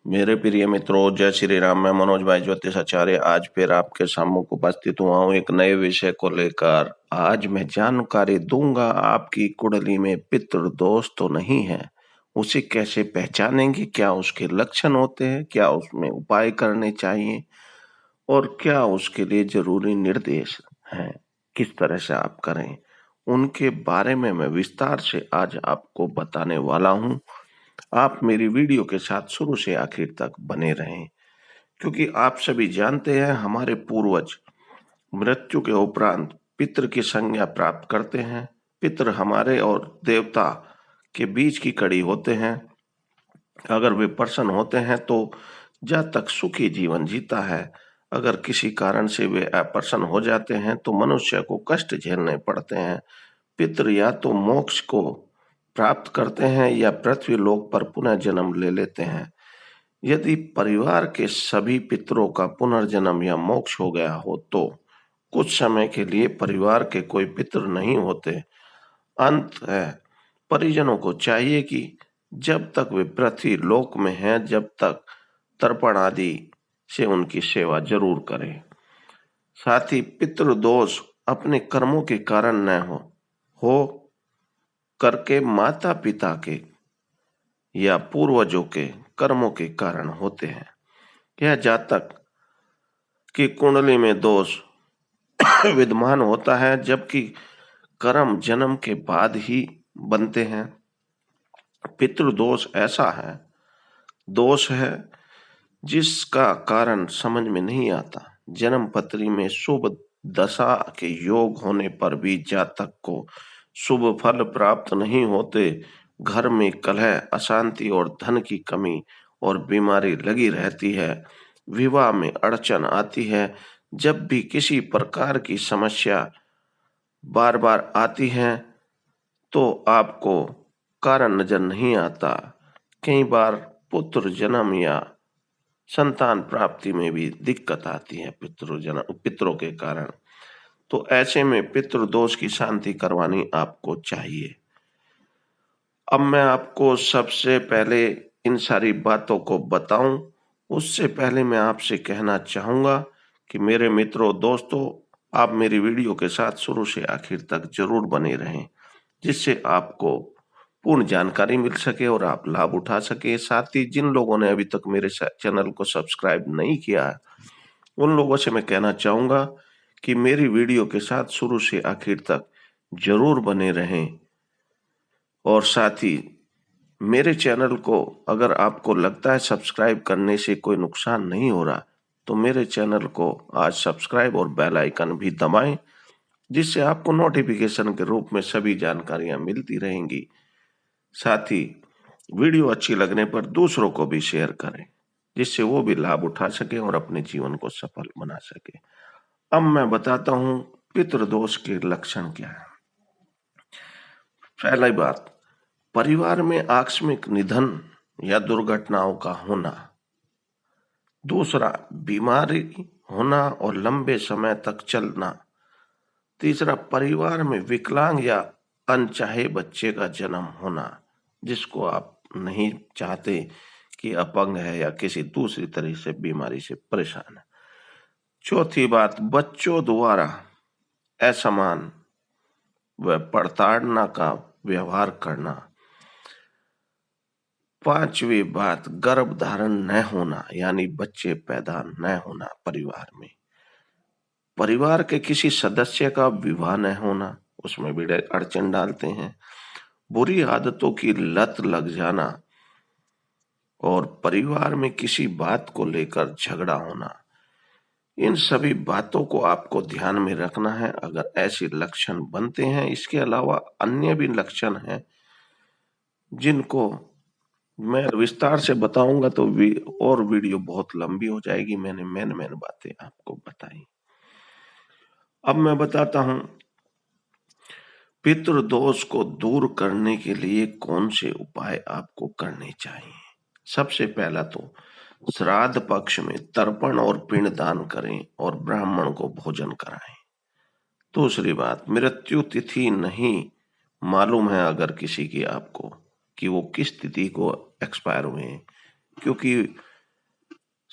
मेरे प्रिय मित्रों, जय श्री राम। मैं मनोज भाई ज्योतिषाचार्य आज फिर आपके सम्मुख उपस्थित हुआ हूँ एक नए विषय को लेकर। आज मैं जानकारी दूंगा आपकी कुंडली में पितृ दोष तो नहीं है, उसे कैसे पहचानेंगे, क्या उसके लक्षण होते हैं, क्या उसमें उपाय करने चाहिए और क्या उसके लिए जरूरी निर्देश हैं, किस तरह से आप करें, उनके बारे में मैं विस्तार से आज आपको बताने वाला हूँ। आप मेरी वीडियो के साथ शुरू से आखिर तक बने रहें, क्योंकि आप सभी जानते हैं हमारे पूर्वज मृत्यु के उपरांत पितृ की संज्ञा प्राप्त करते हैं। पितृ हमारे और देवता के बीच की कड़ी होते हैं। अगर वे प्रसन्न होते हैं तो जब तक सुखी जीवन जीता है, अगर किसी कारण से वे अप्रसन्न हो जाते हैं तो मनुष्य को कष्ट झेलने पड़ते हैं। पितृ या तो मोक्ष को प्राप्त करते हैं या पृथ्वी लोक पर पुनः जन्म ले लेते हैं। यदि परिवार के सभी पितरों का पुनर्जन्म या मोक्ष हो गया हो तो कुछ समय के लिए परिवार के कोई पितर नहीं होते। अंत है, परिजनों को चाहिए कि जब तक वे पृथ्वी लोक में हैं, जब तक तर्पण आदि से उनकी सेवा जरूर करें। साथ ही पितृदोष अपने कर्मों के कारण न हो करके माता पिता के या पूर्वजों के कर्मों के कारण होते हैं। यह जातक की कुंडली में दोष विद्यमान होता है, जबकि कर्म जन्म के बाद ही बनते हैं। पितृदोष ऐसा है दोष है जिसका कारण समझ में नहीं आता। जन्म पत्री में शुभ दशा के योग होने पर भी जातक को शुभ फल प्राप्त नहीं होते। घर में कलह, अशांति और धन की कमी और बीमारी लगी रहती है। विवाह में अड़चन आती है। जब भी किसी प्रकार की समस्या बार बार आती है तो आपको कारण नजर नहीं आता। कई बार पुत्र जन्म या संतान प्राप्ति में भी दिक्कत आती है पितरों के कारण। तो ऐसे में पितृदोष की शांति करवानी आपको चाहिए। अब मैं आपको सबसे पहले इन सारी बातों को बताऊं, उससे पहले मैं आपसे कहना चाहूंगा कि मेरे मित्रों दोस्तों, आप मेरी वीडियो के साथ शुरू से आखिर तक जरूर बने रहें, जिससे आपको पूर्ण जानकारी मिल सके और आप लाभ उठा सके। साथ ही जिन लोगों ने अभी तक मेरे चैनल को सब्सक्राइब नहीं किया है, उन लोगों से मैं कहना चाहूंगा कि मेरी वीडियो के साथ शुरू से आखिर तक जरूर बने रहें। और साथ ही मेरे चैनल को अगर आपको लगता है सब्सक्राइब करने से कोई नुकसान नहीं हो रहा, तो मेरे चैनल को आज सब्सक्राइब और बेल आइकन भी दबाएं, जिससे आपको नोटिफिकेशन के रूप में सभी जानकारियां मिलती रहेंगी। साथ ही वीडियो अच्छी लगने पर दूसरों को भी शेयर करें, जिससे वो भी लाभ उठा सके और अपने जीवन को सफल बना सके। अब मैं बताता हूं पितृदोष के लक्षण क्या है। पहली बात, परिवार में आकस्मिक निधन या दुर्घटनाओं का होना। दूसरा, बीमारी होना और लंबे समय तक चलना। तीसरा, परिवार में विकलांग या अनचाहे बच्चे का जन्म होना, जिसको आप नहीं चाहते कि अपंग है या किसी दूसरी तरह से बीमारी से परेशान है। चौथी बात, बच्चों द्वारा असमान व प्रताड़ना का व्यवहार करना। पांचवी बात, गर्भ धारण न होना, यानी बच्चे पैदा न होना परिवार में। परिवार के किसी सदस्य का विवाह न होना, उसमें भी अड़चन डालते हैं। बुरी आदतों की लत लग जाना और परिवार में किसी बात को लेकर झगड़ा होना। इन सभी बातों को आपको ध्यान में रखना है अगर ऐसे लक्षण बनते हैं। इसके अलावा अन्य भी लक्षण हैं जिनको मैं विस्तार से बताऊंगा तो और वीडियो बहुत लंबी हो जाएगी। मैंने मेन बातें आपको बताई। अब मैं बताता हूं पितृदोष को दूर करने के लिए कौन से उपाय आपको करने चाहिए। सबसे पहला तो श्राद्ध पक्ष में तर्पण और पिंड दान करें और ब्राह्मण को भोजन कराएं। दूसरी बात, मृत्यु तिथि नहीं मालूम है अगर किसी की आपको कि वो किस तिथि को एक्सपायर हुए हैं, क्योंकि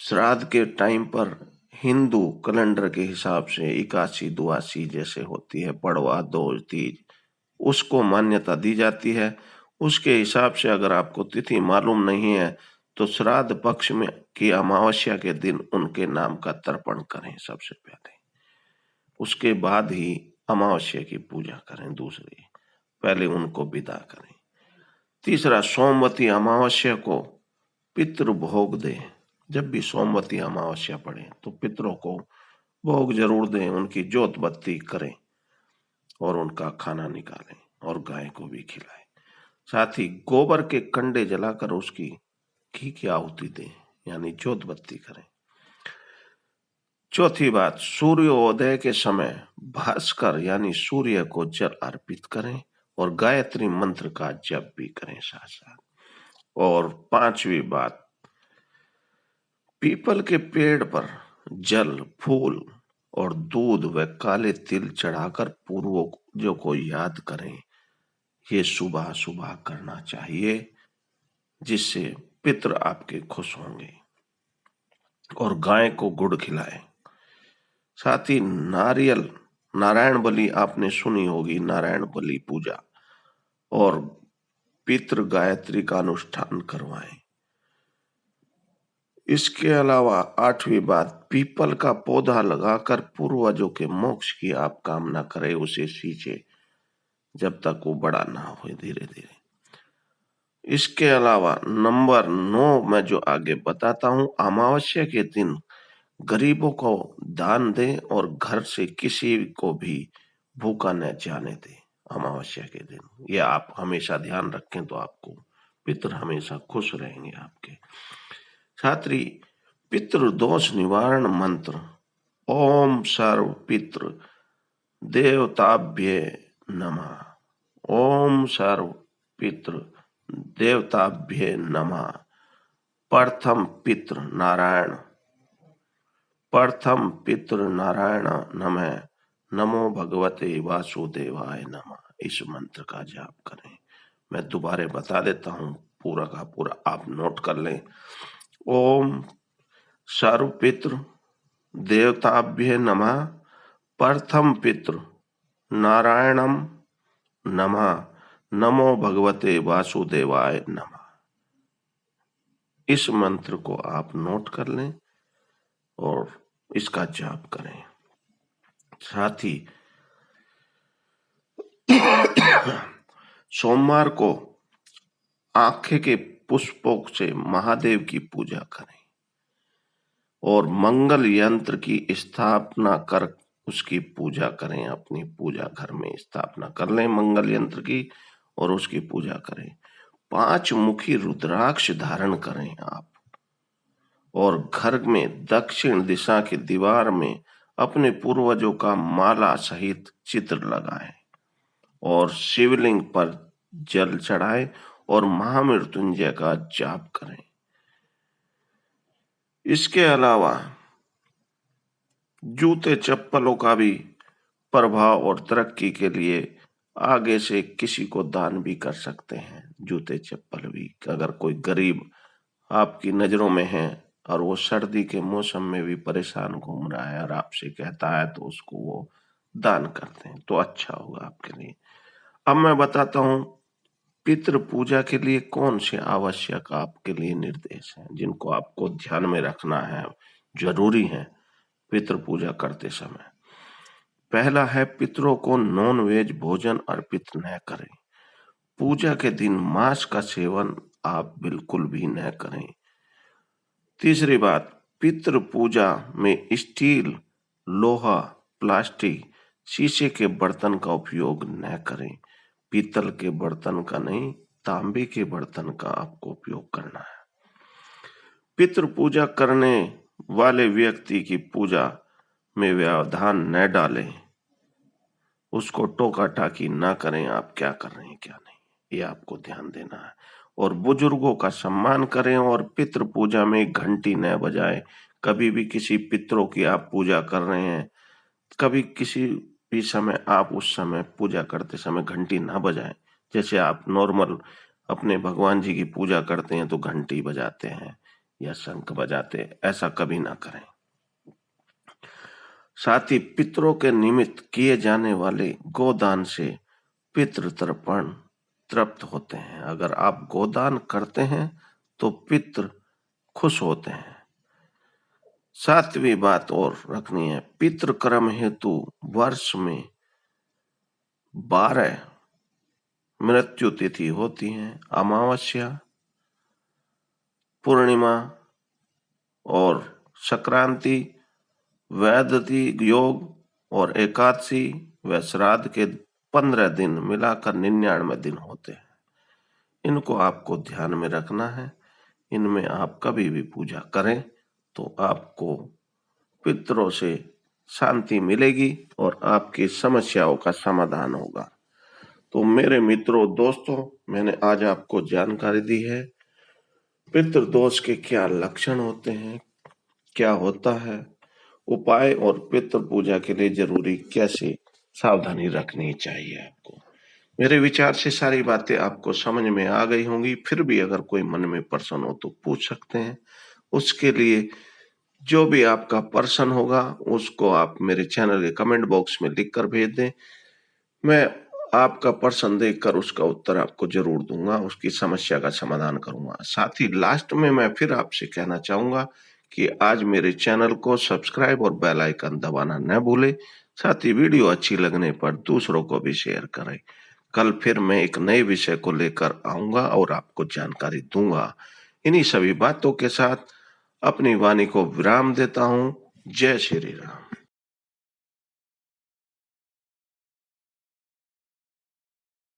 श्राद्ध के टाइम पर हिंदू कैलेंडर के हिसाब से 81 82 जैसे होती है, पड़वा, दोज, तीज, उसको मान्यता दी जाती है। उसके हिसाब से अगर आपको तिथि मालूम नहीं है तो श्राद्ध पक्ष में की अमावस्या के दिन उनके नाम का तर्पण करें सबसे पहले, उसके बाद ही अमावस्या की पूजा करें। दूसरी, पहले उनको विदा करें। तीसरा, सोमवती अमावस्या को पितृ भोग दें। जब भी सोमवती अमावस्या पड़े तो पितरों को भोग जरूर दें, उनकी जोत बत्ती करें और उनका खाना निकालें और गाय को भी खिलाएं। साथ ही गोबर के कंडे जलाकर उसकी घी की आहुति दें, यानी जोत बत्ती करें। चौथी बात, सूर्योदय के समय भास्कर यानी सूर्य को जल अर्पित करें और गायत्री मंत्र का जप भी करें साथ साथ। और पांचवी बात, पीपल के पेड़ पर जल, फूल और दूध व काले तिल चढ़ाकर पूर्वजों को याद करें। ये सुबह सुबह करना चाहिए, जिससे पितृ आपके खुश होंगे। और गाय को गुड़ खिलाएं। साथ ही नारायण बलि आपने सुनी होगी, नारायण बलि पूजा और पितृ गायत्री का अनुष्ठान करवाएं। इसके अलावा आठवीं बात, पीपल का पौधा लगाकर पूर्वजों के मोक्ष की आप कामना करें, उसे सींचे जब तक वो बड़ा ना हो, धीरे धीरे। इसके अलावा नंबर 9 में जो आगे बताता हूं, अमावस्या के दिन गरीबों को दान दें और घर से किसी को भी भूखा न जाने दें अमावस्या के दिन। ये आप हमेशा ध्यान रखें तो आपको पितृ हमेशा खुश रहेंगे आपके। छात्री, पितृ दोष निवारण मंत्र ओम सर्व पितृ देवताभ्ये नमः। ओम सर्व पितृ देवताभ्ये नमः। प्रथम पितृ नारायण, प्रथम पितृ नारायण नमः, नमो भगवते वासुदेवाय नमः। इस मंत्र का जाप करें। मैं दोबारा बता देता हूं, पूरा का पूरा आप नोट कर लें। ओम सर्व पितृ देवताभ्ये नमः, प्रथम पितृ नारायणम नमः, नमो भगवते वासुदेवाय नमः। इस मंत्र को आप नोट कर लें और इसका जाप करें। साथ ही सोमवार को आंखें के पुष्पों से महादेव की पूजा करें और मंगल यंत्र की स्थापना कर उसकी पूजा करें। अपनी पूजा घर में स्थापना कर लें मंगल यंत्र की और उसकी पूजा करें। 5 मुखी रुद्राक्ष धारण करें आप और घर में दक्षिण दिशा की दीवार में अपने पूर्वजों का माला सहित चित्र लगाएं और शिवलिंग पर जल चढ़ाएं और महामृत्युंजय का जाप करें। इसके अलावा जूते चप्पलों का भी प्रभाव और तरक्की के लिए आगे से किसी को दान भी कर सकते हैं। जूते चप्पल भी, अगर कोई गरीब आपकी नजरों में है और वो सर्दी के मौसम में भी परेशान घूम रहा है और आपसे कहता है तो उसको वो दान करते हैं तो अच्छा होगा आपके लिए। अब मैं बताता हूँ पितृ पूजा के लिए कौन से आवश्यक आपके लिए निर्देश हैं जिनको आपको ध्यान में रखना है, जरूरी है पितृ पूजा करते समय। पहला है, पितरों को नॉन वेज भोजन अर्पित न करें। पूजा के दिन मांस का सेवन आप बिल्कुल भी न करें। तीसरी बात, पितृ पूजा में स्टील, लोहा, प्लास्टिक, शीशे के बर्तन का उपयोग न करें। पीतल के बर्तन का नहीं, तांबे के बर्तन का आपको उपयोग करना है। पितृ पूजा करने वाले व्यक्ति की पूजा में व्यवधान न डालें, उसको टोका टाकी ना करें, आप क्या कर रहे हैं क्या नहीं, ये आपको ध्यान देना है। और बुजुर्गों का सम्मान करें और पितृ पूजा में घंटी न बजाएं। कभी भी किसी पितरों की आप पूजा कर रहे हैं, कभी किसी भी समय आप उस समय पूजा करते समय घंटी ना बजाएं। जैसे आप नॉर्मल अपने भगवान जी की पूजा करते हैं तो घंटी बजाते हैं, या शंख बजाते, ऐसा कभी ना करें। साथ ही पितरों के निमित्त किए जाने वाले गोदान से पितृ तर्पण तृप्त होते हैं। अगर आप गोदान करते हैं तो पितृ खुश होते हैं। सातवीं बात और रखनी है, पितृ कर्म हेतु वर्ष में 12 मृत्यु तिथि होती है। अमावस्या, पूर्णिमा और संक्रांति, वैधति योग और एकादशी व श्राद्ध के 15 दिन मिलाकर 99 दिन होते हैं। इनको आपको ध्यान में रखना है। इनमें आप कभी भी पूजा करें तो आपको पितरों से शांति मिलेगी और आपकी समस्याओं का समाधान होगा। तो मेरे मित्रों, दोस्तों, मैंने आज आपको जानकारी दी है पितृदोष के क्या लक्षण होते हैं, क्या होता है, उपाय और पितृ पूजा के लिए जरूरी कैसे सावधानी रखनी चाहिए आपको। मेरे विचार से सारी बातें आपको समझ में आ गई होंगी। फिर भी अगर कोई मन में प्रश्न हो तो पूछ सकते हैं। उसके लिए जो भी आपका प्रश्न होगा उसको आप मेरे चैनल के कमेंट बॉक्स में लिख कर भेज दें। मैं आपका प्रश्न देखकर उसका उत्तर आपको जरूर दूंगा, उसकी समस्या का समाधान करूंगा। साथ ही लास्ट में मैं फिर आपसे कहना चाहूंगा कि आज मेरे चैनल को सब्सक्राइब और बेल आइकन दबाना न भूलें। साथ ही वीडियो अच्छी लगने पर दूसरों को भी शेयर करें। कल फिर मैं एक नए विषय को लेकर आऊंगा और आपको जानकारी दूंगा। इन्हीं सभी बातों के साथ अपनी वाणी को विराम देता हूं। जय श्री राम।